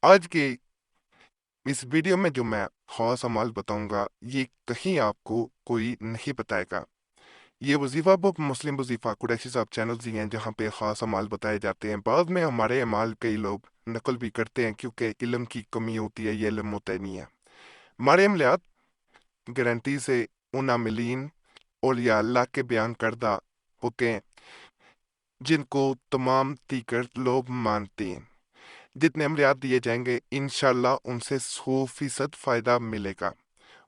आज की इस वीडियो में जो मैं खास अमाल बताऊंगा, ये कहीं आपको कोई नहीं बताएगा। ये वजीफा बुक मुस्लिम वजीफा कुरैशी साहब चैनल्स ही हैं जहाँ पे खास अमाल बताए जाते हैं। बाद में हमारे अमाल कई लोग नकल भी करते हैं क्योंकि इल्म की कमी होती है, ये इल्म होता ही नहीं है। हमारे अमलियात गारंटी से उन आमिलीन और या अल्लाह के बयान करदा होते हैं जिनको तमाम दीगर लोग मानते हैं। जितने अमलियात दिए जाएंगे इंशाल्लाह उनसे 100% फायदा मिलेगा।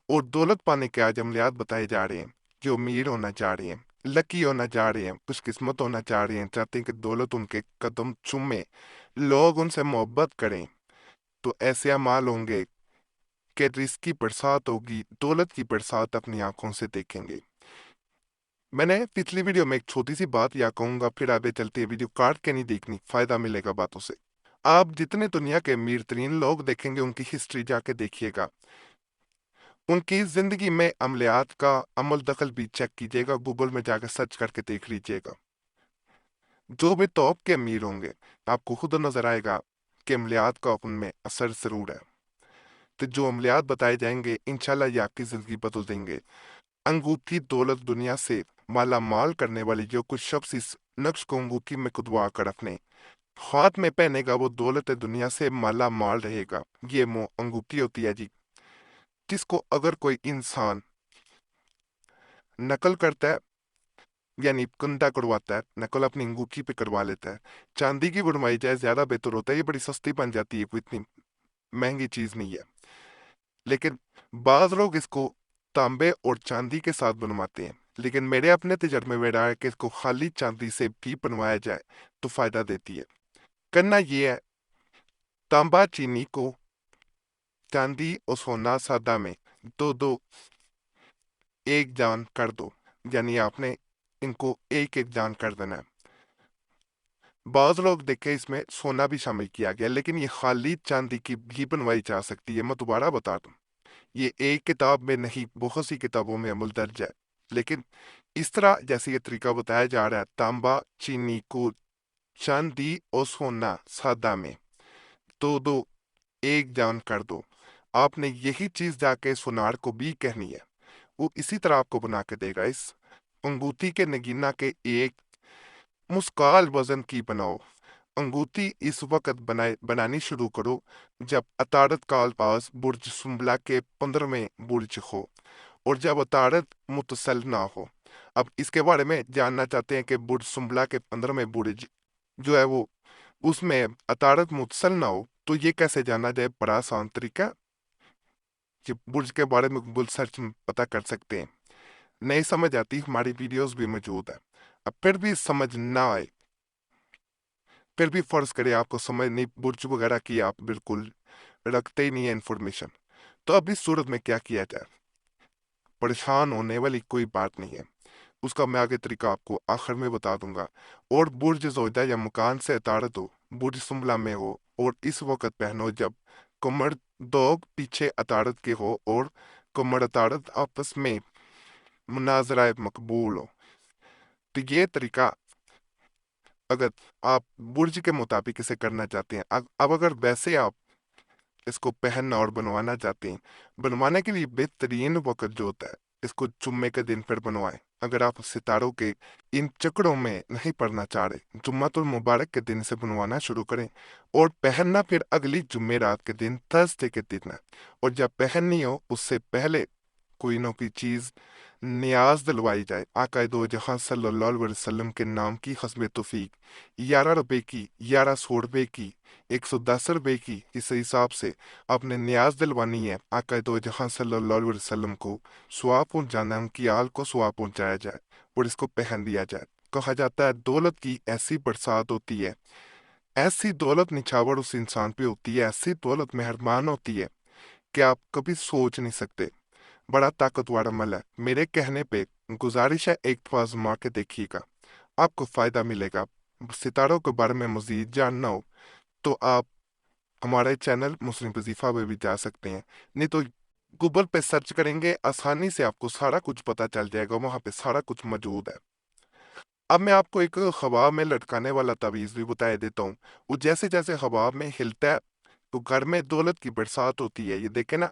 और दौलत पाने के आज अमलियात बताए जा रहे हैं। जो अमीर होना चाह रहे हैं, लकी होना चाह रहे हैं, खुशकिस्मत होना चाह रहे हैं, चाहते हैं कि दौलत उनके कदम चूमे, लोग उनसे मोहब्बत करें, तो ऐसे अमाल होंगे कि रिस्क की बरसात होगी, दौलत की बरसात अपनी आंखों से देखेंगे। मैंने पिछली वीडियो में एक छोटी सी बात या कहूंगा, फिर आगे चलते वीडियो काट के नहीं देखनी, फायदा मिलेगा बातों से। आप जितने दुनिया के अमीर तरीन लोग देखेंगे उनकी हिस्ट्री जाके देखिएगा, उनकी जिंदगी में अमलियात का अमल दखल भी चेक कीजिएगा, गूगल में जाकर सर्च करके देख लीजिएगा। जो भी टॉप के अमीर होंगे आपको खुद नजर आएगा कि अमलियात का उनमें असर जरूर है। तो जो अमलियात बताए जाएंगे इंशाल्लाह ये आपकी जिंदगी बदल देंगे। अंगूठी दौलत दुनिया से माला माल करने वाली जो कुछ शख्स इस नक्श को अंगूठी में खुदवा कर अपने हाथ में पहनेगा वो दौलत दुनिया से माला माल रहेगा। ये अंगूठी होती है जी, जिसको अगर कोई इंसान नकल करता है यानी कुंदा करवाता है, नकल अपनी अंगूठी पे करवा लेता है, चांदी की बनवाई जाए ज्यादा बेहतर होता है, ये बड़ी सस्ती बन जाती है, कोई इतनी महंगी चीज नहीं है। लेकिन बाज लोग इसको तांबे और चांदी के साथ बनवाते हैं, लेकिन मेरे अपने तजर्बे में रहा है कि इसको खाली चांदी से भी बनवाया जाए तो फायदा देती है। करना ये है, तांबा चीनी को चांदी और सोना सादा में दो दो एक जान कर दो, यानी आपने इनको एक एक जान कर देना है। बाज लोग देखे इसमें सोना भी शामिल किया गया, लेकिन ये खाली चांदी की भी बनवाई जा सकती है। मैं दोबारा बता दूं, ये एक किताब में नहीं बहुत सी किताबों में अमल दर्ज है। लेकिन इस तरह जैसे ये तरीका बताया जा रहा है, तांबा चीनी को चांदी और सोना सादा में दो दो एक जान कर दो, आपने यही चीज जाके सुनार को भी कहनी है, वो इसी तरह आपको बना के देगा। इस अंगूठी के नगीना के एक मुस्काल वजन की बनाओ। अंगूठी इस वक्त बनानी शुरू करो जब अतारत का पास बुर्ज सुंबला के 15वें बुर्ज हो और जब अतारत मुतसल ना हो। अब इसके बारे में जानना चाहते हैं कि बुर्ज सुंबला के 15वें बुर्ज जो है वो उसमें अतारत मुतसल ना हो तो ये कैसे जाना जाए, बड़ा आसान तरीका। कि बुर्ज के बारे में गूगल सर्च में पता कर सकते हैं। नहीं समझ आती हमारी वीडियोस भी मौजूद है। अब फिर भी समझ ना आए, फिर भी फर्ज करें आपको समझ नहीं, बुर्ज वगैरह की आप बिल्कुल रखते ही नहीं है इन्फॉर्मेशन, तो अब इस सूरत में क्या किया जाए। परेशान होने वाली कोई बात नहीं है, उसका मैं आगे तरीका आपको आखिर में बता दूंगा। और बुर्ज जोदा या मकान से इतारत हो, बुर्ज सुंबला में हो और इस वक्त पहनो जब कमर दोग पीछे अतारत के हो और कमर अतारत आपस में मुनाजरा मकबूल हो। तो ये तरीका अगर आप बुर्ज के मुताबिक इसे करना चाहते हैं, अब अगर वैसे आप इसको पहनना और बनवाना चाहते हैं, बनवाने के लिए बेहतरीन वक्त जो होता है इसको जुम्मे के दिन फिर बनवाएं। अगर आप सितारों के इन चक्रों में नहीं पड़ना चाह रहे, जुम्मतुल मुबारक के दिन से बनवाना शुरू करें और पहनना फिर अगली जुम्मेरात के दिन, थर्सडे के दिन है। और जब पहननी हो उससे पहले कोई ना कोई चीज नियाज दिलवाई जाए। आका दो जहां सल्लल्लाहु अलैहि वसल्लम के नाम की हस्ब तौफीक 11 रुपए की, 1100 रुपए की, 110 रुपए की, इस हिसाब से आपने न्याज दिलवानी है। आका दो जहां सल्लल्लाहु अलैहि वसल्लम को सवाब पहुंचाना है, उनकी आल को सवाब पहुंचाया जाए और इसको पहन दिया जाए। कहा जाता है दौलत की ऐसी बरसात होती है, ऐसी दौलत निछावर उस इंसान पे होती है, ऐसी दौलत मेहरबान होती है कि आप कभी सोच नहीं सकते। बड़ा ताकतवर अमल है। मेरे कहने पे गुजारिश है, एक दफा आजमा के देखिएगा, आपको फायदा मिलेगा। सितारों के बारे में मजीद जानना हो तो आप हमारे चैनल मुस्लिम वजीफा में भी जा सकते हैं, नहीं तो गूगल पे सर्च करेंगे, आसानी से आपको सारा कुछ पता चल जाएगा, वहां पे सारा कुछ मौजूद है। अब मैं आपको एक हवा में लटकाने वाला तावीज भी बता देता हूँ। वो जैसे जैसे हवा में हिलता है تو گھر میں دولت کی برسات ہوتی ہے۔ یہ دیکھیں نا،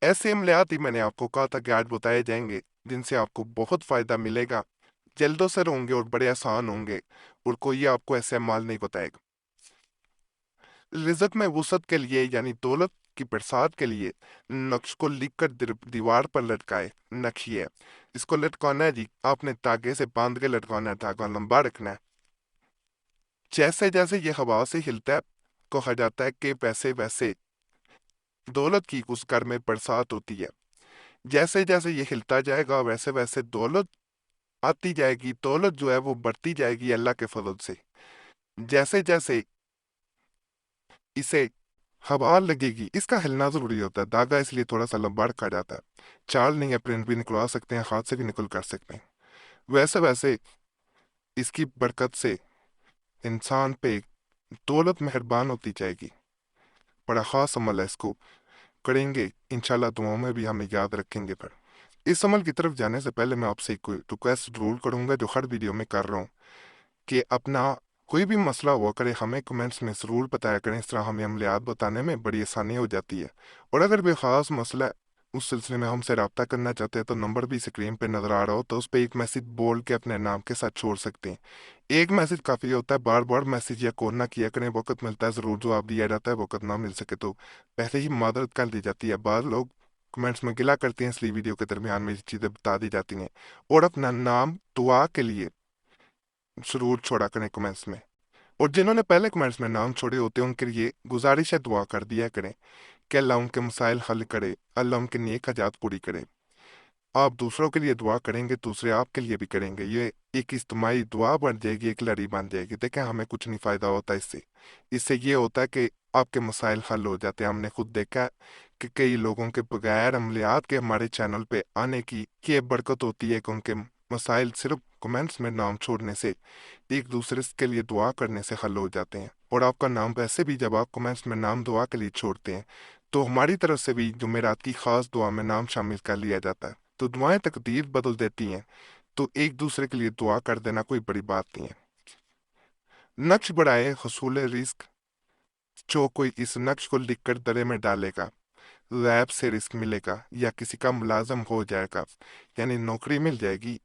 ایسے عملیات ہی میں نے آپ کو کہا تھا کہ آج بتائے جائیں گے جن سے آپ کو بہت فائدہ ملے گا، جلد و سر ہوں گے اور بڑے آسان ہوں گے، اور کوئی آپ کو ایسے مال نہیں بتائے گا۔ رزق میں وسعت کے لیے یعنی دولت کی برسات کے لیے نقش کو لکھ کر دیوار پر لٹکائے۔ نقش یہ ہے، اس کو لٹکانا ہے جی، آپ نے تاگے سے باندھ کے لٹکانا ہے، دھاگا لمبا رکھنا ہے۔ جیسے جیسے یہ ہوا سے ہلتا ہے، کہا جاتا ہے کہ ویسے ویسے دولت کی اس گھر میں برسات ہوتی ہے۔ جیسے جیسے یہ ہلتا جائے گا ویسے ویسے دولت آتی جائے گی، دولت جو ہے وہ بڑھتی جائے گی اللہ کے فضل سے۔ جیسے جیسے اسے ہوا لگے گی، اس کا ہلنا ضروری ہوتا ہے، دھاگا اس لیے تھوڑا سا لمبا رکھا جاتا ہے۔ چال نہیں ہے، پرنٹ بھی نکلوا سکتے ہیں، ہاتھ سے بھی نکل کر سکتے ہیں۔ ویسے ویسے اس کی برکت سے انسان پہ دولت مہربان ہوتی جائے گی۔ بڑا خاص عمل ہے، اس کو کریں گے انشاءاللہ، دعاؤں میں بھی ہمیں یاد رکھیں گے۔ پھر اس عمل کی طرف جانے سے پہلے میں آپ سے کوئی ریکویسٹ ضرور کروں گا جو ہر ویڈیو میں کر رہا ہوں، کہ اپنا کوئی بھی مسئلہ ہوا کرے ہمیں کمنٹس میں ضرور بتایا کریں، اس طرح ہمیں عملیات بتانے میں بڑی آسانی ہو جاتی ہے۔ اور اگر بھی خاص مسئلہ ہے، اس سلسلے میں ہم سے رابطہ کرنا چاہتے ہیں تو نمبر بھی اسکرین پہ نظر آ رہا ہو تو اس پہ ایک میسج بول کے اپنے نام کے ساتھ چھوڑ سکتے ہیں۔ ایک میسج کافی ہوتا ہے، بار بار میسج یا کال نہ کیا کریں، وقت ملتا ہے ضرور جواب دیا جاتا ہے، وقت نہ مل سکے تو پہلے ہی معذرت کر دی جاتی ہے۔ بعض لوگ کمنٹس میں گلا کرتے ہیں، اس لیے ویڈیو کے درمیان میں یہ چیزیں بتا دی جاتی ہیں۔ اور اپنا نام دعا کے لیے ضرور چھوڑا کریں کمنٹس میں، اور جنہوں نے پہلے کمنٹس میں نام چھوڑے ہوتے ہیں ان کے لیے گزارش ہے دعا کر دیا کریں کہ اللہ ان کے مسائل حل کرے، اللہ ان کے نیک حاجات پوری کرے۔ آپ دوسروں کے لیے دعا کریں گے، دوسرے آپ کے لیے بھی کریں گے، یہ ایک اجتماعی دعا بن جائے گی، ایک لڑی بن جائے گی۔ دیکھیں ہمیں کچھ نہیں فائدہ ہوتا اس سے یہ ہوتا ہے کہ آپ کے مسائل حل ہو جاتے ہیں۔ ہم نے خود دیکھا ہے کہ کئی لوگوں کے بغیر عملیات کے ہمارے چینل پہ آنے کی یہ برکت ہوتی ہے کہ ان کے مسائل صرف کمنٹس میں نام چھوڑنے سے، ایک دوسرے کے لیے دعا کرنے سے حل ہو جاتے ہیں۔ اور آپ کا نام ویسے بھی جب آپ کمنٹس میں نام دعا کے لیے چھوڑتے ہیں تو ہماری طرف سے بھی جمعرات کی خاص دعا میں نام شامل کر لیا جاتا ہے، تو دعائیں تقدیر بدل دیتی ہیں۔ تو ایک دوسرے کے لیے دعا کر دینا کوئی بڑی بات نہیں ہے۔ نقش بڑھائے حصول رزق، جو کوئی اس نقش کو لکھ کر درے میں ڈالے گا، غیب سے رزق ملے گا یا کسی کا ملازم ہو جائے گا، یعنی نوکری مل جائے گی،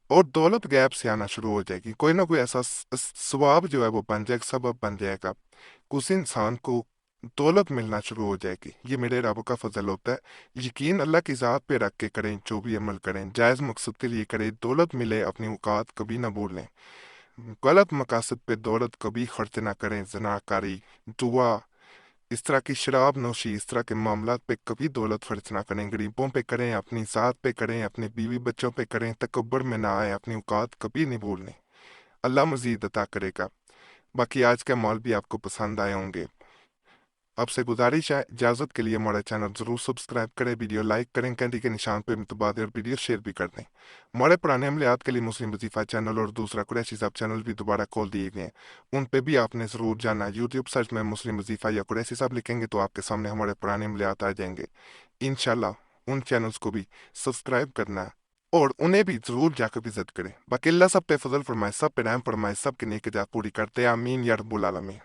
اور دولت غیب سے آنا شروع ہو جائے گی۔ کوئی نہ کوئی ایسا ثواب جو ہے وہ بن جائے گا، سبب بن جائے گا، اس انسان کو دولت ملنا شروع ہو جائے گی۔ یہ میرے رب کا فضل ہوتا ہے۔ یقین اللہ کی ذات پہ رکھ کے کریں، جو بھی عمل کریں جائز مقصد کے لیے کریں، دولت ملے اپنی اوقات کبھی نہ بھولیں، غلط مقاصد پہ دولت کبھی خرچ نہ کریں، زناکاری، جوا، اس طرح کی شراب نوشی، اس طرح کے معاملات پہ کبھی دولت خرچ نہ کریں، غریبوں پہ کریں، اپنی ذات پہ کریں، اپنے بیوی بچوں پہ کریں، تکبر میں نہ آئے، اپنی اوقات کبھی نہیں بھولیں، اللہ مزید عطا کرے گا۔ باقی آج کے مال بھی آپ کو پسند آئے ہوں گے۔ آپ سے گزارش ہے، اجازت کے لیے ہمارا چینل ضرور سبسکرائب کریں، ویڈیو لائک کریں، گھنٹی کے نشان پہ متبادل اور ویڈیو شیئر بھی کر دیں۔ ہمارے پرانے عملیات کے لیے مسلم وظیفہ چینل اور دوسرا قریشی صاحب چینل بھی دوبارہ کھول دیے گئے ہیں، ان پہ بھی آپ نے ضرور جانا ہے۔ یوٹیوب سرچ میں مسلم وظیفہ یا قریشی صاحب لکھیں گے تو آپ کے سامنے ہمارے پرانے عملیات آ جائیں گے۔ انشاءاللہ ان چینلز کو بھی سبسکرائب کرنا ہے اور انہیں بھی ضرور جا کر وزٹ کریں۔ باقی اللہ سب پہ فضل فرمائے، سب پہ رحم فرمائے، سب کے نیک حاجات پوری کرتے، آمین یا رب العالمین۔